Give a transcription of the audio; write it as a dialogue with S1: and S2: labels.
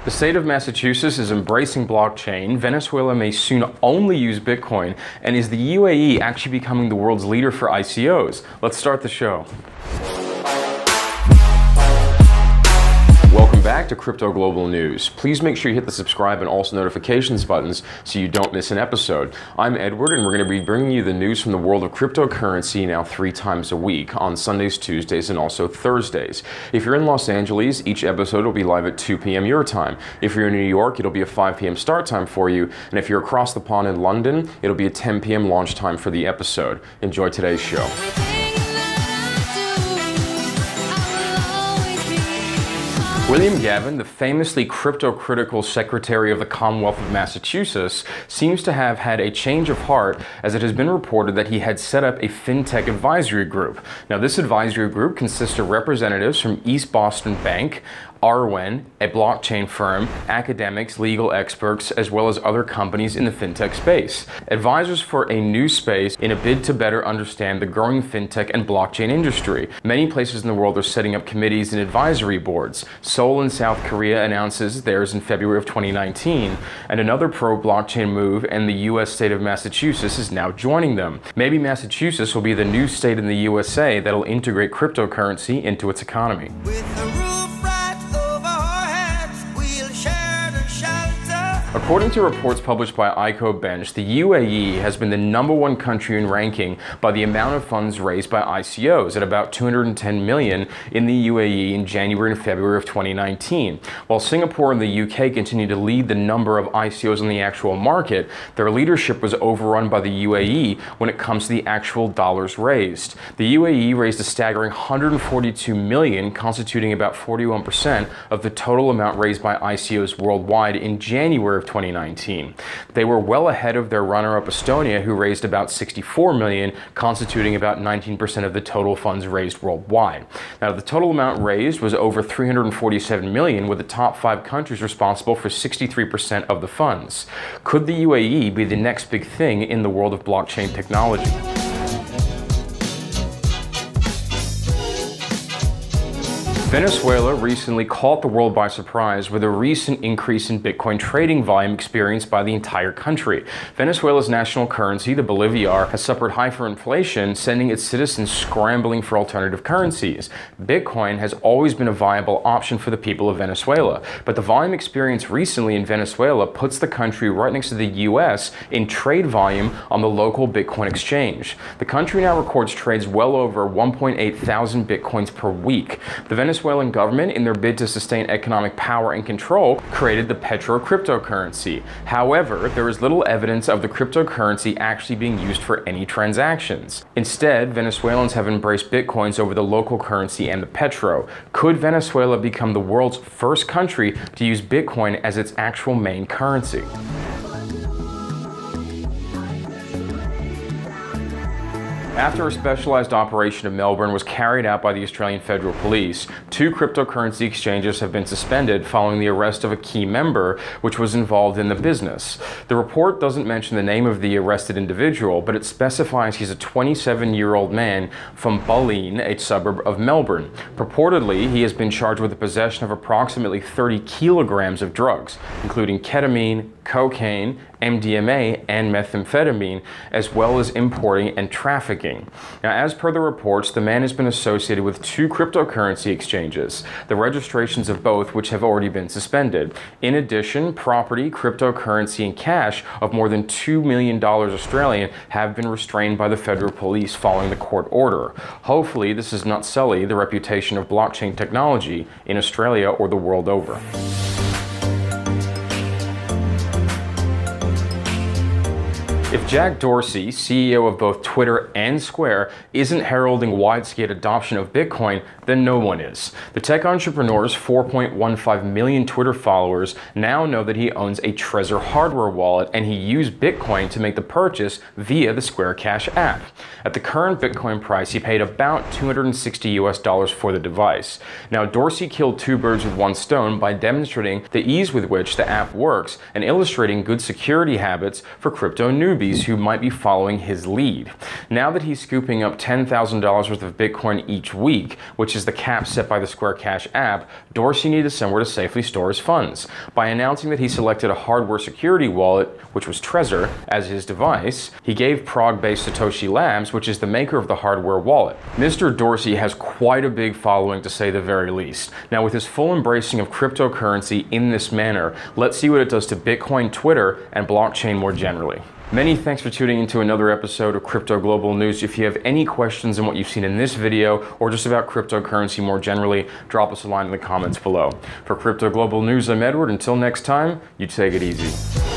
S1: The state of Massachusetts is embracing blockchain, Venezuela may soon only use Bitcoin, and is the UAE actually becoming the world's leader for ICOs? Let's start the show. Welcome back to Crypto Global News. Please make sure you hit the subscribe and also notifications buttons so you don't miss an episode. I'm Edward, and we're going to be bringing you the news from the world of cryptocurrency now 3 times a week, on Sundays, Tuesdays, and also Thursdays. If you're in Los Angeles, each episode will be live at 2 p.m. your time. If you're in New York, it'll be a 5 p.m. start time for you, and if you're across the pond in London, it'll be a 10 p.m. launch time for the episode. Enjoy today's show. William Gavin, the famously crypto-critical Secretary of the Commonwealth of Massachusetts, seems to have had a change of heart, as it has been reported that he had set up a FinTech advisory group. Now, this advisory group consists of representatives from East Boston Bank, Arwen, a blockchain firm, academics, legal experts, as well as other companies in the fintech space. Advisors for a new space in a bid to better understand the growing fintech and blockchain industry. Many places in the world are setting up committees and advisory boards. Seoul in South Korea announces theirs in February of 2019, and another pro-blockchain move, and the U.S. state of Massachusetts is now joining them. Maybe Massachusetts will be the new state in the USA that'll integrate cryptocurrency into its economy. According to reports published by ICO Bench, the UAE has been the #1 country in ranking by the amount of funds raised by ICOs, at about 210 million in the UAE in January and February of 2019. While Singapore and the UK continue to lead the number of ICOs in the actual market, their leadership was overrun by the UAE when it comes to the actual dollars raised. The UAE raised a staggering 142 million, constituting about 41% of the total amount raised by ICOs worldwide in January of 2019. They were well ahead of their runner-up Estonia, who raised about 64 million, constituting about 19% of the total funds raised worldwide. Now, the total amount raised was over 347 million, with the top 5 countries responsible for 63% of the funds. Could the UAE be the next big thing in the world of blockchain technology? Venezuela recently caught the world by surprise with a recent increase in Bitcoin trading volume experienced by the entire country. Venezuela's national currency, the bolivar, has suffered hyperinflation, sending its citizens scrambling for alternative currencies. Bitcoin has always been a viable option for the people of Venezuela, but the volume experienced recently in Venezuela puts the country right next to the US in trade volume on the local Bitcoin exchange. The country now records trades well over 1.8 thousand Bitcoins per week. The Venezuelan government, in their bid to sustain economic power and control, created the petro cryptocurrency. However, there is little evidence of the cryptocurrency actually being used for any transactions. Instead, Venezuelans have embraced Bitcoins over the local currency and the petro. Could Venezuela become the world's first country to use Bitcoin as its actual main currency? After a specialized operation in Melbourne was carried out by the Australian Federal Police, 2 cryptocurrency exchanges have been suspended following the arrest of a key member which was involved in the business. The report doesn't mention the name of the arrested individual, but it specifies he's a 27-year-old man from Bulleen, a suburb of Melbourne. Purportedly, he has been charged with the possession of approximately 30 kilograms of drugs, including ketamine, cocaine, MDMA, and methamphetamine, as well as importing and trafficking. Now, as per the reports, the man has been associated with 2 cryptocurrency exchanges, the registrations of both which have already been suspended. In addition, property, cryptocurrency, and cash of more than $2 million Australian have been restrained by the federal police following the court order. Hopefully, this does not sully the reputation of blockchain technology in Australia or the world over. If Jack Dorsey, CEO of both Twitter and Square, isn't heralding wide-scale adoption of Bitcoin, then no one is. The tech entrepreneur's 4.15 million Twitter followers now know that he owns a Trezor hardware wallet, and he used Bitcoin to make the purchase via the Square Cash app. At the current Bitcoin price, he paid about $260 for the device. Now, Dorsey killed 2 birds with 1 stone by demonstrating the ease with which the app works and illustrating good security habits for crypto newbies. newbies who might be following his lead. Now that he's scooping up $10,000 worth of Bitcoin each week, which is the cap set by the Square Cash app, Dorsey needed somewhere to safely store his funds. By announcing that he selected a hardware security wallet, which was Trezor, as his device, he gave Prague-based Satoshi Labs, which is the maker of the hardware wallet. Mr. Dorsey has quite a big following, to say the very least. Now, with his full embracing of cryptocurrency in this manner, let's see what it does to Bitcoin, Twitter, and blockchain more generally. Many thanks for tuning into another episode of Crypto Global News. If you have any questions on what you've seen in this video or just about cryptocurrency more generally, drop us a line in the comments below. For Crypto Global News, I'm Edward. Until next time, you take it easy.